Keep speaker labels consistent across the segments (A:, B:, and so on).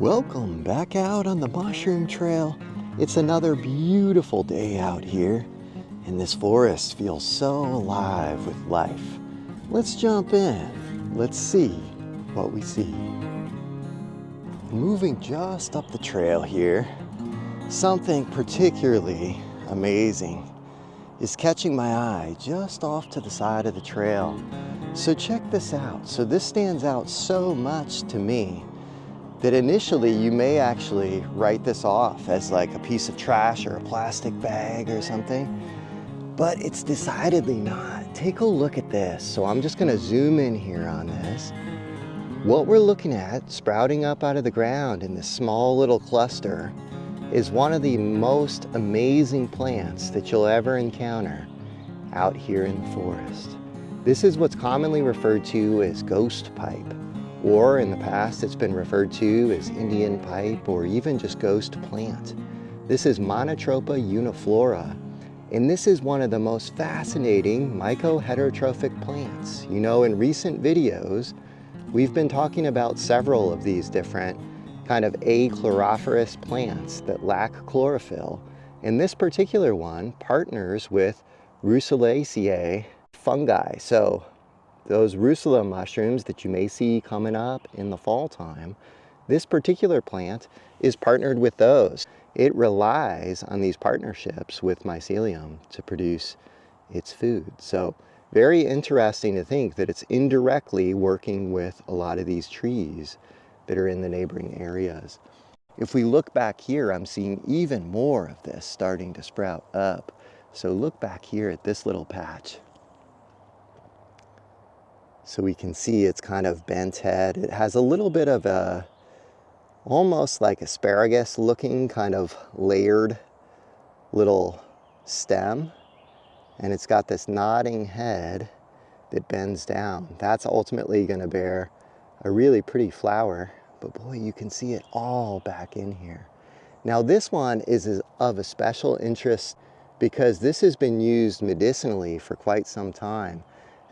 A: Welcome back out on the mushroom trail. It's another beautiful day out here, and this forest feels so alive with life. Let's jump in. Let's see what we see. Moving just up the trail here, something particularly amazing is catching my eye just off to the side of the trail. So check this out. So this stands out so much to me that initially you may actually write this off as like a piece of trash or a plastic bag or something, but it's decidedly not. Take a look at this. So I'm just gonna zoom in here on this. What we're looking at sprouting up out of the ground in this small little cluster is one of the most amazing plants that you'll ever encounter out here in the forest. This is what's commonly referred to as ghost pipe, or in the past it's been referred to as Indian pipe or even just ghost plant. This is Monotropa uniflora, and this is one of the most fascinating mycoheterotrophic plants. You know, in recent videos, we've been talking about several of these different kind of achlorophorous plants that lack chlorophyll, and this particular one partners with Russulaceae fungi. So those Russula mushrooms that you may see coming up in the fall time, this particular plant is partnered with those. It relies on these partnerships with mycelium to produce its food. So very interesting to think that it's indirectly working with a lot of these trees that are in the neighboring areas. If we look back here, I'm seeing even more of this starting to sprout up. So look back here at this little patch. So we can see it's kind of bent head. It has a little bit of a, almost like asparagus looking kind of layered little stem. And it's got this nodding head that bends down. That's ultimately going to bear a really pretty flower. But boy, you can see it all back in here. Now this one is of a special interest because this has been used medicinally for quite some time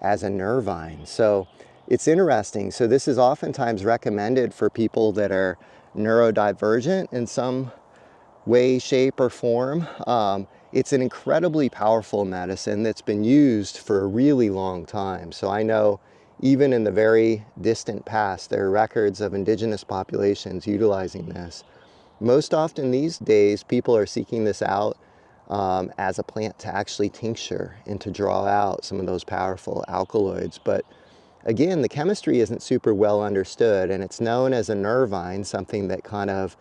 A: as a nervine. So it's interesting. So this is oftentimes recommended for people that are neurodivergent in some way, shape, or form. It's an incredibly powerful medicine that's been used for a really long time. So I know even in the very distant past, there are records of indigenous populations utilizing this. Most often these days, people are seeking this out as a plant to actually tincture and to draw out some of those powerful alkaloids. But again, the chemistry isn't super well understood, and it's known as a nervine, something that kind of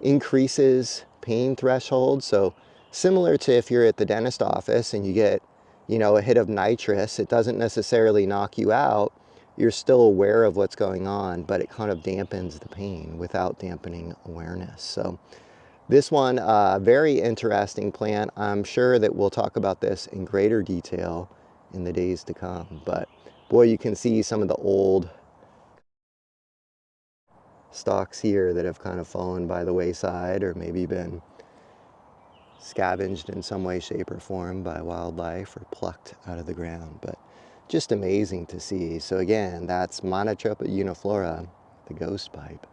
A: increases pain thresholds. So similar to if you're at the dentist office and you get, you know, a hit of nitrous, it doesn't necessarily knock you out. You're still aware of what's going on, but it kind of dampens the pain without dampening awareness. So this one, very interesting plant. I'm sure that we'll talk about this in greater detail in the days to come. But boy, you can see some of the old stalks here that have kind of fallen by the wayside or maybe been scavenged in some way, shape, or form by wildlife or plucked out of the ground. But just amazing to see. So again, that's Monotropa uniflora, the ghost pipe,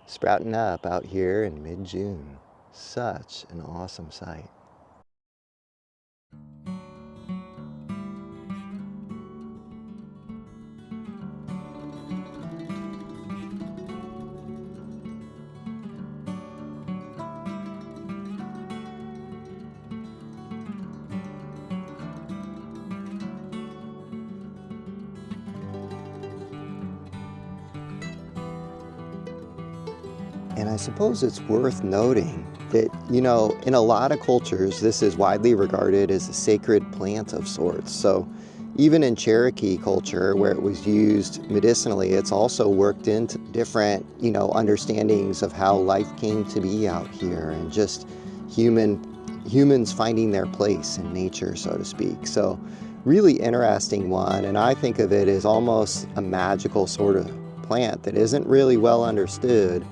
A: sprouting up out here in mid-June. Such an awesome sight. And I suppose it's worth noting that, you know, in a lot of cultures, this is widely regarded as a sacred plant of sorts. So even in Cherokee culture, where it was used medicinally, it's also worked into different, you know, understandings of how life came to be out here and just humans finding their place in nature, so to speak. So really interesting one. And I think of it as almost a magical sort of plant that isn't really well understood.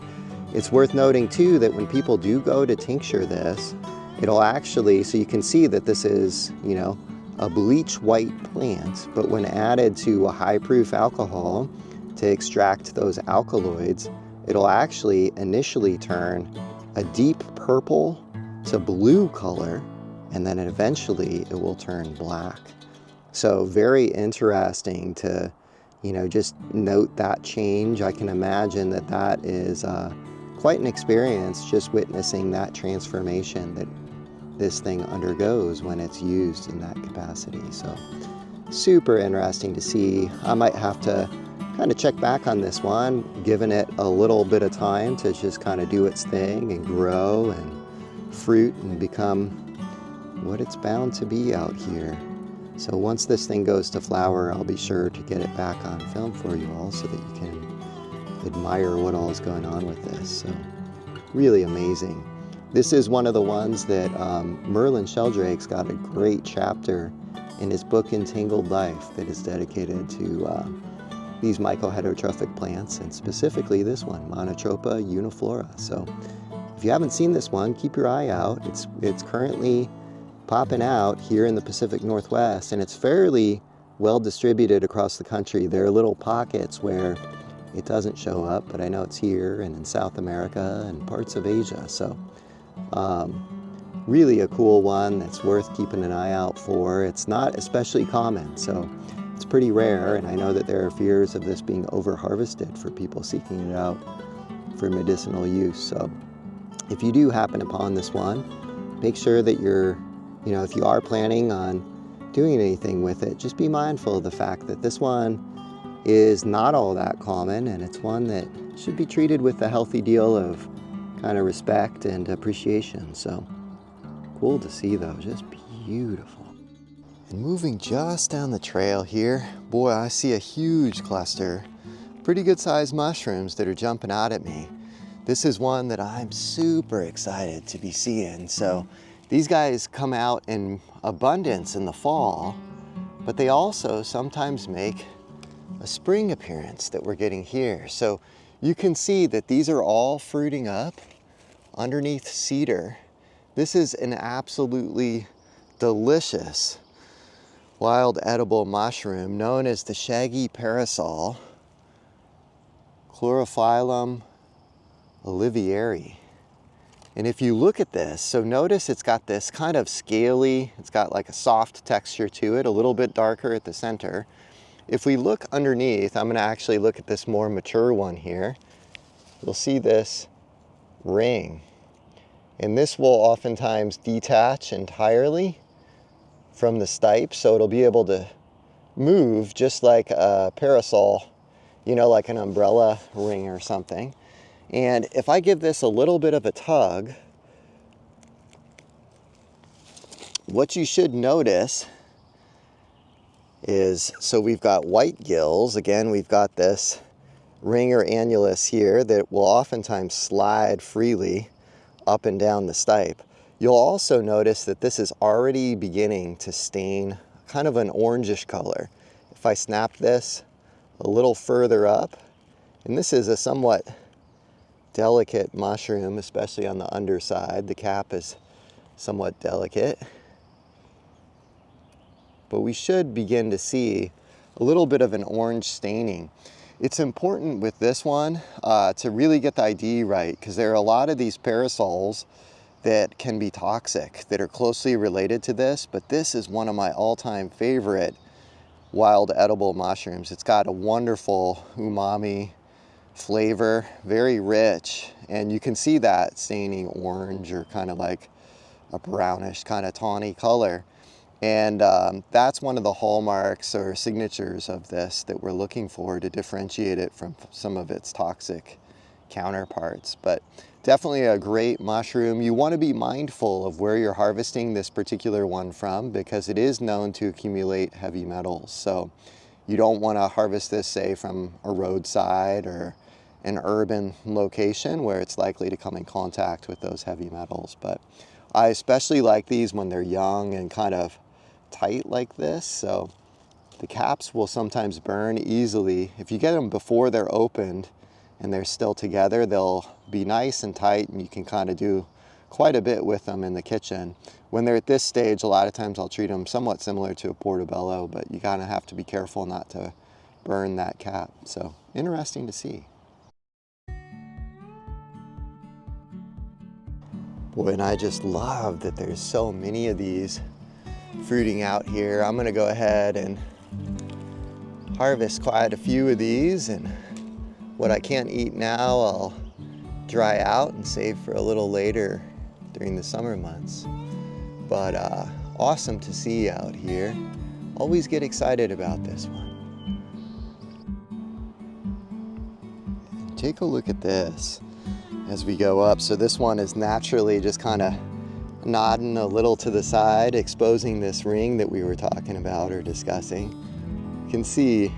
A: It's worth noting too that when people do go to tincture this, it'll actually, so you can see that this is, you know, a bleach white plant, but when added to a high proof alcohol to extract those alkaloids, it'll actually initially turn a deep purple to blue color, and then eventually it will turn black. So very interesting to, just note that change. I can imagine that that is quite an experience, just witnessing that transformation that this thing undergoes when it's used in that capacity. So super interesting to see. I might have to kind of check back on this one, giving it a little bit of time to just kind of do its thing and grow and fruit and become what it's bound to be out here. So once this thing goes to flower, I'll be sure to get it back on film for you all so that you can admire what all is going on with this. So really amazing. This is one of the ones that Merlin Sheldrake's got a great chapter in his book Entangled Life that is dedicated to these mycoheterotrophic plants, and specifically this one, Monotropa uniflora. So if you haven't seen this one, keep your eye out. It's currently popping out here in the Pacific Northwest, and it's fairly well distributed across the country. There are little pockets where it doesn't show up, but I know it's here and in South America and parts of Asia. So really a cool one that's worth keeping an eye out for. It's not especially common, so it's pretty rare, and I know that there are fears of this being over-harvested for people seeking it out for medicinal use. So if you do happen upon this one, make sure that you're, if you are planning on doing anything with it, just be mindful of the fact that this one is not all that common, and it's one that should be treated with a healthy deal of kind of respect and appreciation. So cool to see though, just beautiful. And moving just down the trail here, boy, I see a huge cluster, pretty good sized mushrooms that are jumping out at me. This is one that I'm super excited to be seeing. So these guys come out in abundance in the fall, but they also sometimes make a spring appearance that we're getting here. So you can see that these are all fruiting up underneath cedar. This is an absolutely delicious wild edible mushroom known as the Shaggy Parasol, Chlorophyllum olivieri. And if you look at this, so notice it's got this kind of scaly, it's got like a soft texture to it, a little bit darker at the center. If we look underneath, I'm going to actually look at this more mature one here. You'll see this ring. And this will oftentimes detach entirely from the stipe, so it'll be able to move just like a parasol, like an umbrella ring or something. And if I give this a little bit of a tug, what you should notice is, so we've got white gills. Again, we've got this ring or annulus here that will oftentimes slide freely up and down the stipe. You'll also notice that this is already beginning to stain kind of an orangish color. If I snap this a little further up, and this is a somewhat delicate mushroom, especially on the underside. The cap is somewhat delicate. But we should begin to see a little bit of an orange staining. It's important with this one to really get the ID right, because there are a lot of these parasols that can be toxic that are closely related to this, but this is one of my all-time favorite wild edible mushrooms. It's got a wonderful umami flavor, very rich, and you can see that staining orange or kind of like a brownish kind of tawny color. And that's one of the hallmarks or signatures of this that we're looking for to differentiate it from some of its toxic counterparts. But definitely a great mushroom. You want to be mindful of where you're harvesting this particular one from, because it is known to accumulate heavy metals. So you don't want to harvest this, say, from a roadside or an urban location where it's likely to come in contact with those heavy metals. But I especially like these when they're young and kind of tight like this. So the caps will sometimes burn easily. If you get them before they're opened and they're still together, they'll be nice and tight, and you can kind of do quite a bit with them in the kitchen. When they're at this stage, a lot of times I'll treat them somewhat similar to a portobello, but you kind of have to be careful not to burn that cap. So interesting to see. Boy, and I just love that there's so many of these fruiting out here. I'm gonna go ahead and harvest quite a few of these, and what I can't eat now I'll dry out and save for a little later during the summer months. But awesome to see out here. Always get excited about this one. Take a look at this as we go up. So this one is naturally just kind of nodding a little to the side, exposing this ring that we were talking about or discussing. You can see,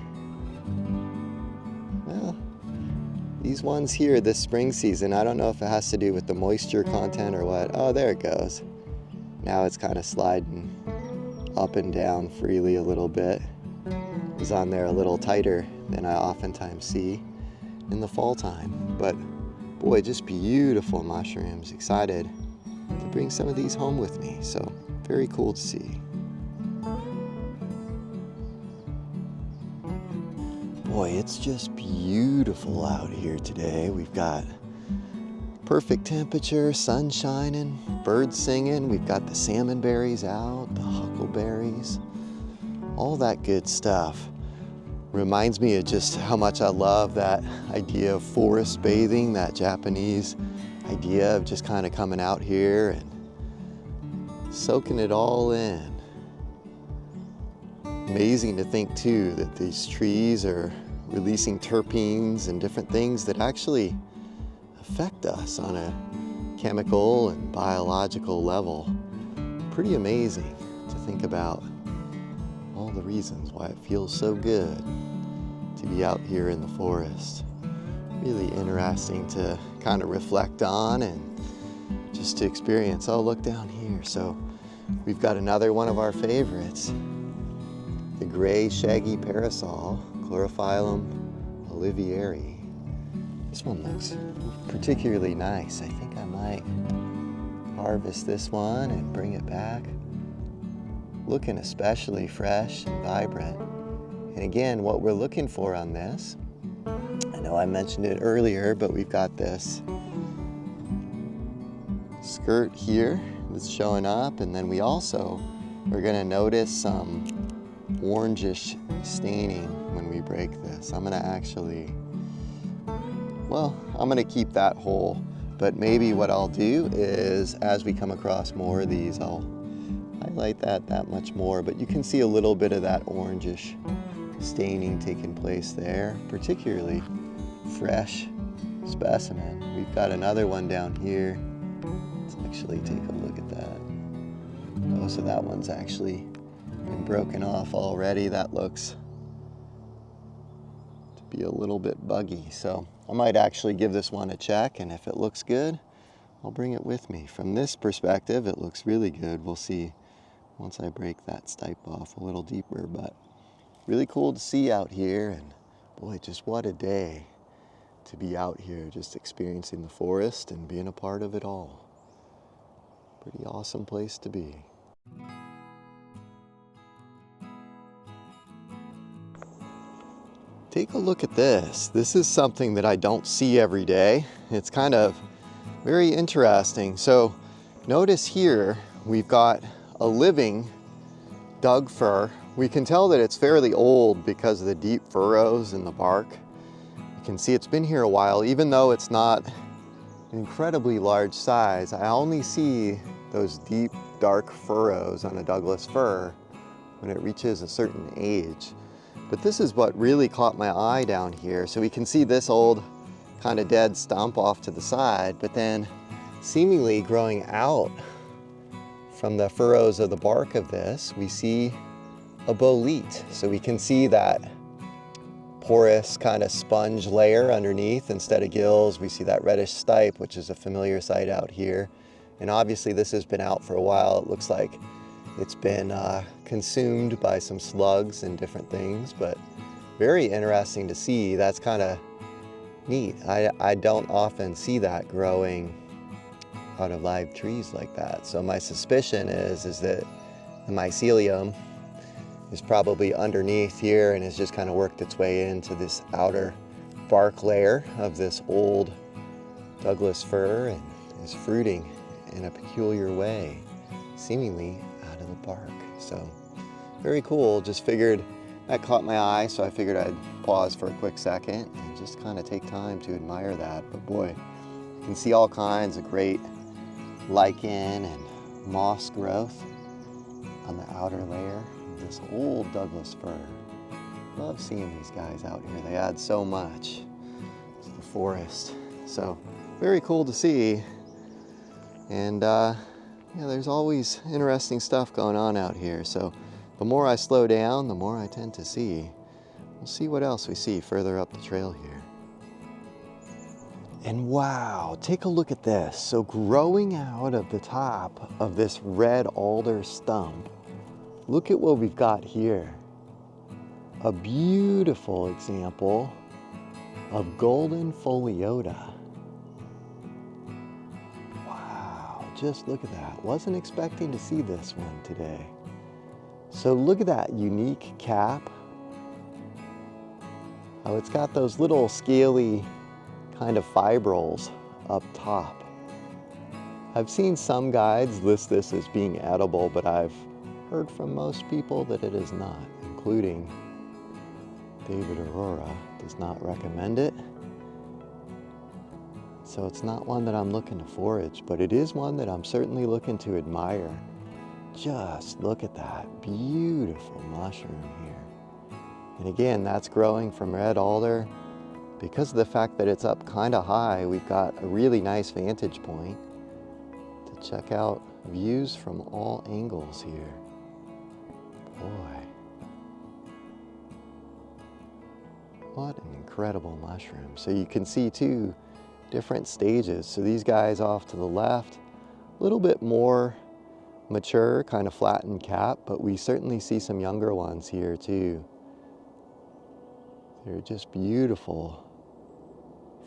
A: well, these ones here this spring season, I don't know if it has to do with the moisture content or what. Oh, there it goes. Now it's kind of sliding up and down freely a little bit. It's on there a little tighter than I oftentimes see in the fall time. But boy, just beautiful mushrooms. Excited to bring some of these home with me. So very cool to see. Boy, it's just beautiful out here today. We've got perfect temperature, sun shining, birds singing. We've got the salmon berries out, the huckleberries, all that good stuff. Reminds me of just how much I love that idea of forest bathing, that Japanese idea of just kind of coming out here and soaking it all in. Amazing to think too that these trees are releasing terpenes and different things that actually affect us on a chemical and biological level. Pretty amazing to think about all the reasons why it feels so good to be out here in the forest. Really interesting to kind of reflect on and just to experience. Oh, look down here. So we've got another one of our favorites, the gray shaggy parasol, Chlorophyllum olivieri. This one looks particularly nice. I think I might harvest this one and bring it back. Looking especially fresh and vibrant. And again, what we're looking for on this, I know I mentioned it earlier, but we've got this skirt here that's showing up, and then we also are going to notice some orangish staining when we break this. I'm going to actually, well, I'm going to keep that whole, but maybe what I'll do is as we come across more of these, I'll highlight that much more, but you can see a little bit of that orangish staining taking place there, particularly fresh specimen. We've got another one down here. Let's actually take a look at that. Oh, so that one's actually been broken off already. That looks to be a little bit buggy. So I might actually give this one a check, and if it looks good, I'll bring it with me. From this perspective, it looks really good. We'll see once I break that stipe off a little deeper, but really cool to see out here. And boy, just what a day to be out here just experiencing the forest and being a part of it all. Pretty awesome place to be. Take a look at this. This is something that I don't see every day. It's kind of very interesting. So notice here we've got a living Douglas fir. We can tell that it's fairly old because of the deep furrows in the bark. You can see it's been here a while, even though it's not an incredibly large size. I only see those deep dark furrows on a Douglas fir when it reaches a certain age. But this is what really caught my eye down here. So we can see this old kind of dead stump off to the side, but then seemingly growing out from the furrows of the bark of this, we see a bolete. So we can see that porous kind of sponge layer underneath. Instead of gills, we see that reddish stipe, which is a familiar sight out here. And obviously this has been out for a while. It looks like it's been consumed by some slugs and different things, but very interesting to see. That's kind of neat. I don't often see that growing out of live trees like that. So my suspicion is that the mycelium is probably underneath here and has just kind of worked its way into this outer bark layer of this old Douglas fir and is fruiting in a peculiar way, seemingly out of the bark. So very cool. Just figured that caught my eye, so I figured I'd pause for a quick second and just kind of take time to admire that. But boy, you can see all kinds of great lichen and moss growth on the outer layer of this old Douglas fir. Love seeing these guys out here. They add so much to the forest. So very cool to see. And yeah, there's always interesting stuff going on out here. So the more I slow down, the more I tend to see. We'll see what else we see further up the trail here. And wow, take a look at this. So growing out of the top of this red alder stump, look at what we've got here. A beautiful example of golden Pholiota. Wow, just look at that. Wasn't expecting to see this one today. So look at that unique cap. Oh, it's got those little scaly kind of fibrils up top. I've seen some guides list this as being edible, but I've heard from most people that it is not, including David Aurora does not recommend it. So it's not one that I'm looking to forage, but it is one that I'm certainly looking to admire. Just look at that beautiful mushroom here. And again, that's growing from red alder. Because of the fact that it's up kind of high, we've got a really nice vantage point to check out views from all angles here. Boy, what an incredible mushroom. So you can see two different stages. So these guys off to the left, a little bit more mature, kind of flattened cap, but we certainly see some younger ones here too. They're just beautiful,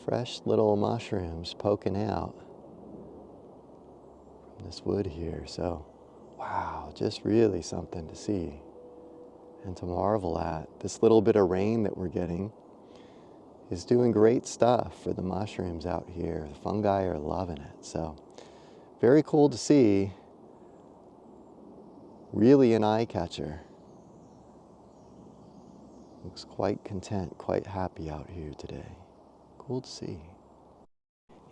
A: fresh little mushrooms poking out from this wood here. So, wow, just really something to see and to marvel at. This little bit of rain that we're getting is doing great stuff for the mushrooms out here. The fungi are loving it. So, very cool to see. Really an eye catcher. Looks quite content, quite happy out here today. Cool to see.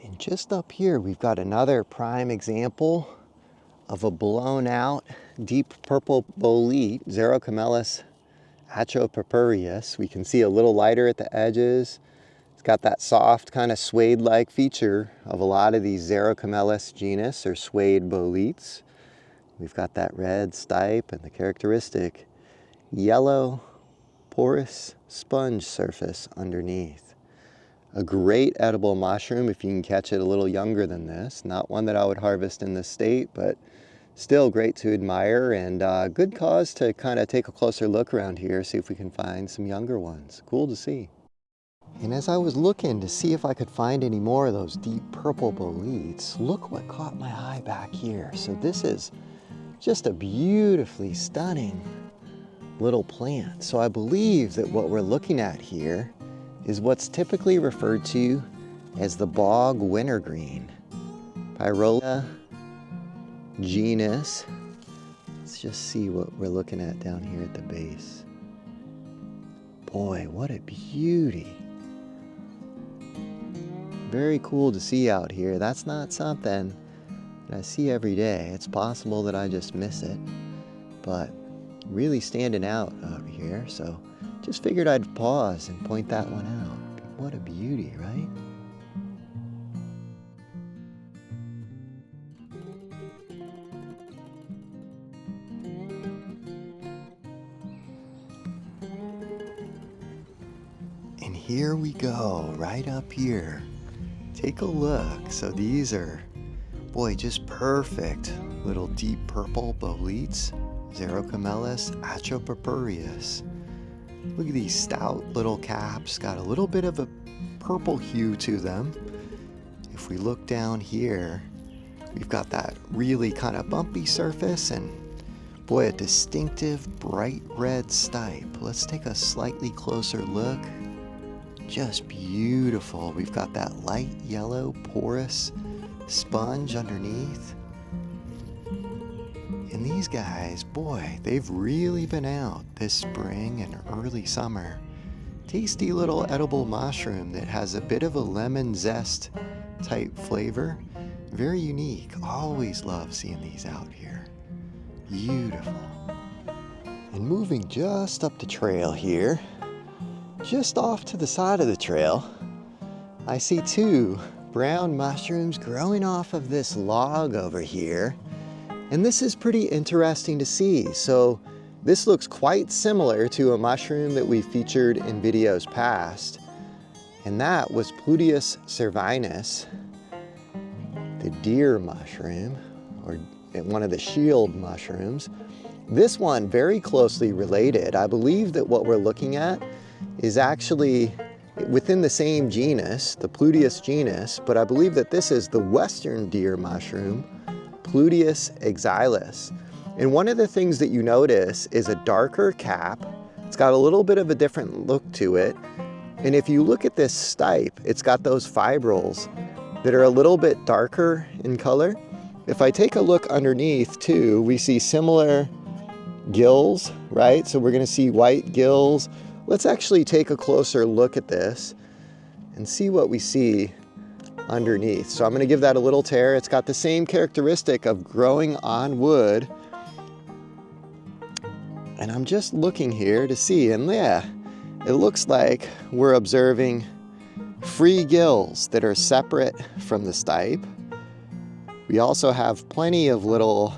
A: And just up here, we've got another prime example of a blown out deep purple bolete, Xerocomellus atropurpureus. We can see a little lighter at the edges. It's got that soft kind of suede-like feature of a lot of these Xerocomellus genus or suede boletes. We've got that red stipe and the characteristic yellow porous sponge surface underneath. A great edible mushroom if you can catch it a little younger than this. Not one that I would harvest in this state, but still great to admire and good cause to kind of take a closer look around here, see if we can find some younger ones. Cool to see. And as I was looking to see if I could find any more of those deep purple boletes, look what caught my eye back here. So this is just a beautifully stunning little plant. So I believe that what we're looking at here is what's typically referred to as the bog wintergreen. Pyrola genus. Let's just see what we're looking at down here at the base. Boy, what a beauty. Very cool to see out here. That's not something that I see every day. It's possible that I just miss it, but really standing out here. So just figured I'd pause and point that one out. What a beauty, right? And here we go, right up here. Take a look. So these are, boy, just perfect little deep purple boletes. Xerocomellus atropurpureus. Look at these stout little caps, got a little bit of a purple hue to them. If we look down here, we've got that really kind of bumpy surface and boy, a distinctive bright red stipe. Let's take a slightly closer look. Just beautiful. We've got that light yellow porous sponge underneath. And these guys, boy, they've really been out this spring and early summer. Tasty little edible mushroom that has a bit of a lemon zest type flavor. Very unique. Always love seeing these out here. Beautiful. And moving just up the trail here, just off to the side of the trail, I see two brown mushrooms growing off of this log over here. And this is pretty interesting to see. So this looks quite similar to a mushroom that we featured in videos past. And that was Pluteus cervinus, the deer mushroom, or one of the shield mushrooms. This one very closely related. I believe that what we're looking at is actually within the same genus, the Pluteus genus, but I believe that this is the western deer mushroom, Pluteus exilis. And one of the things that you notice is a darker cap. It's got a little bit of a different look to it. And if you look at this stipe, it's got those fibrils that are a little bit darker in color. If I take a look underneath too, we see similar gills, right? So we're gonna see white gills. Let's actually take a closer look at this and see what we see underneath. So I'm gonna give that a little tear. It's got the same characteristic of growing on wood. And I'm just looking here to see, and yeah, it looks like we're observing free gills that are separate from the stipe. We also have plenty of little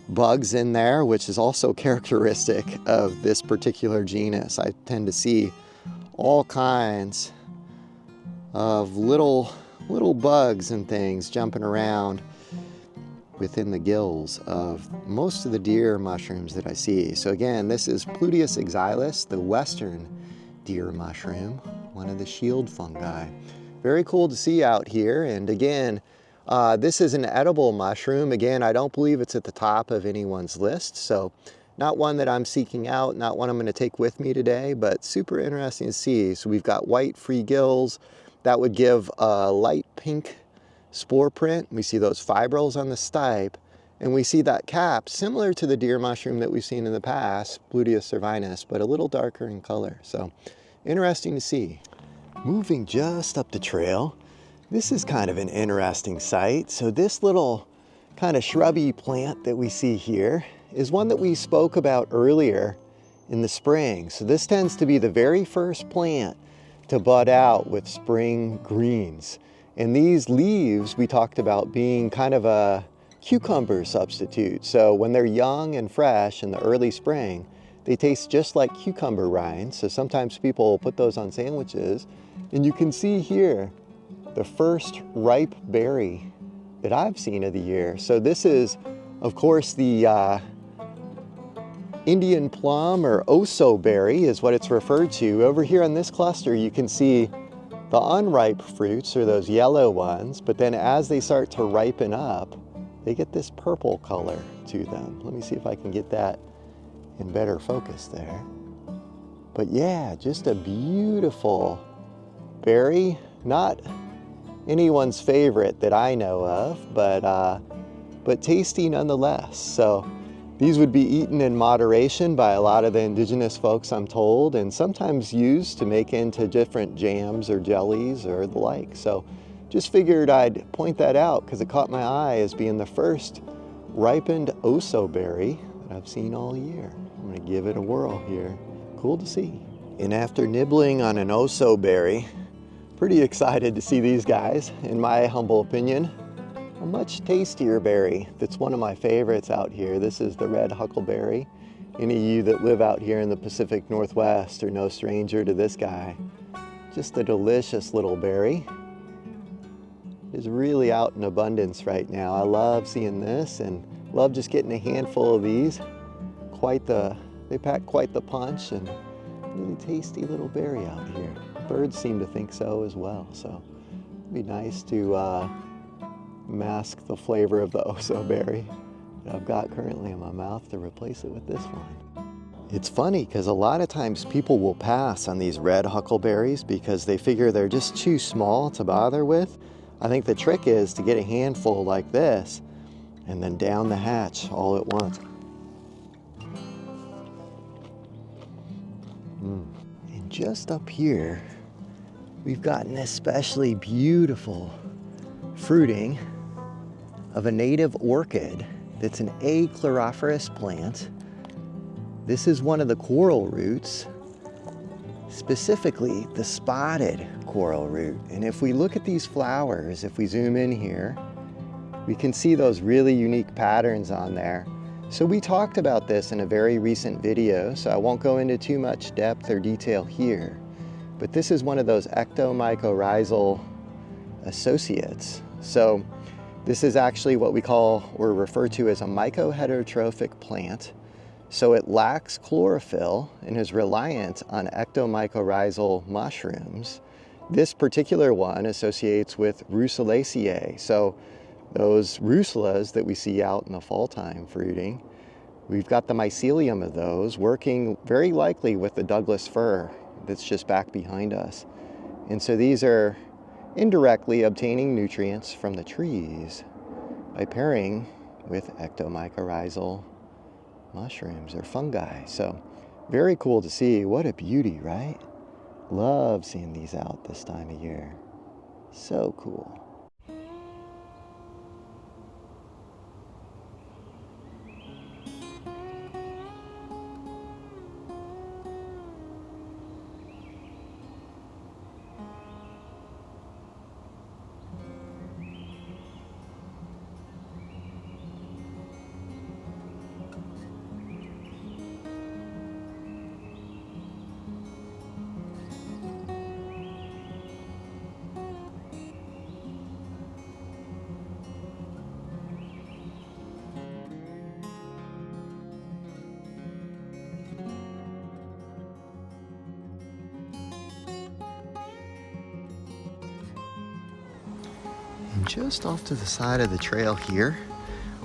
A: bugs in there, which is also characteristic of this particular genus. I tend to see all kinds of little bugs and things jumping around within the gills of most of the deer mushrooms that I see. So again, this is Pluteus exilis, the western deer mushroom, one of the shield fungi. Very cool to see out here. And again, this is an edible mushroom. Again, I don't believe it's at the top of anyone's list, so not one that I'm seeking out, not one I'm going to take with me today, but super interesting to see. So we've got white free gills. That would give a light pink spore print. We see those fibrils on the stipe, and we see that cap similar to the deer mushroom that we've seen in the past, Pluteus cervinus, but a little darker in color. So interesting to see. Moving just up the trail, this is kind of an interesting sight. So this little kind of shrubby plant that we see here is one that we spoke about earlier in the spring. So this tends to be the very first plant to bud out with spring greens. And these leaves we talked about being kind of a cucumber substitute. So when they're young and fresh in the early spring, they taste just like cucumber rinds. So sometimes people will put those on sandwiches. And you can see here the first ripe berry that I've seen of the year. So this is, of course, the Indian plum, or Osoberry is what it's referred to. Over here on this cluster, you can see the unripe fruits, or those yellow ones, but then as they start to ripen up, they get this purple color to them. Let me see if I can get that in better focus there. But yeah, just a beautiful berry. Not anyone's favorite that I know of, but tasty nonetheless. So these would be eaten in moderation by a lot of the indigenous folks, I'm told, and sometimes used to make into different jams or jellies or the like. So just figured I'd point that out because it caught my eye as being the first ripened Osoberry that I've seen all year. I'm gonna give it a whirl here. Cool to see. And after nibbling on an Osoberry, pretty excited to see these guys, in my humble opinion. A much tastier berry that's one of my favorites out here. This is the red huckleberry. Any of you that live out here in the Pacific Northwest are no stranger to this guy. Just a delicious little berry. It is really out in abundance right now. I love seeing this and love just getting a handful of these. They pack quite the punch, and really tasty little berry out here. Birds seem to think so as well, so it'd be nice to mask the flavor of the Osoberry that I've got currently in my mouth to replace it with this one. It's funny because a lot of times people will pass on these red huckleberries because they figure they're just too small to bother with. I think the trick is to get a handful like this and then down the hatch all at once. And just up here, we've got an especially beautiful fruiting of a native orchid that's an achlorophorous plant. This is one of the coral roots, specifically the spotted coral root. And if we look at these flowers, if we zoom in here, we can see those really unique patterns on there. So we talked about this in a very recent video, so I won't go into too much depth or detail here. But this is one of those ectomycorrhizal associates. So this is actually what we call or refer to as a mycoheterotrophic plant. So it lacks chlorophyll and is reliant on ectomycorrhizal mushrooms. This particular one associates with Russulaceae. So those russulas that we see out in the fall time fruiting, we've got the mycelium of those working very likely with the Douglas fir that's just back behind us. And so these are indirectly obtaining nutrients from the trees by pairing with ectomycorrhizal mushrooms or fungi. So very cool to see. What a beauty, right? Love seeing these out this time of year. So cool. And just off to the side of the trail here,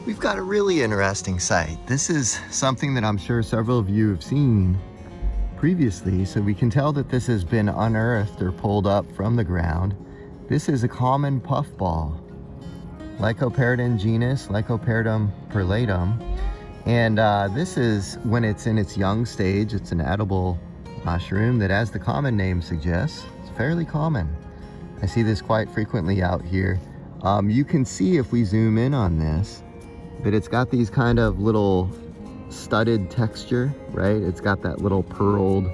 A: we've got a really interesting site. This is something that I'm sure several of you have seen previously, so we can tell that this has been unearthed or pulled up from the ground. This is a common puffball, Lycoperdon genus, Lycoperdon perlatum. And this is when it's in its young stage. It's an edible mushroom that, as the common name suggests, it's fairly common. I see this quite frequently out here. You can see if we zoom in on this, that it's got these kind of little studded texture, right? It's got that little pearled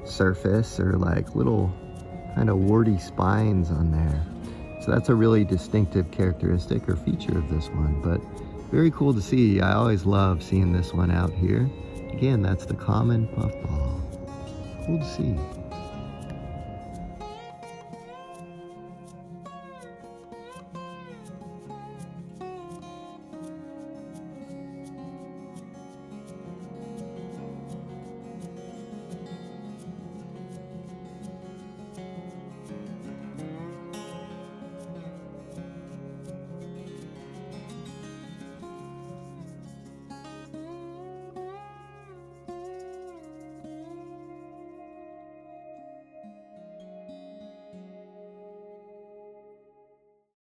A: surface or like little kind of warty spines on there. So that's a really distinctive characteristic or feature of this one, but very cool to see. I always love seeing this one out here. Again, that's the common puffball. Cool to see.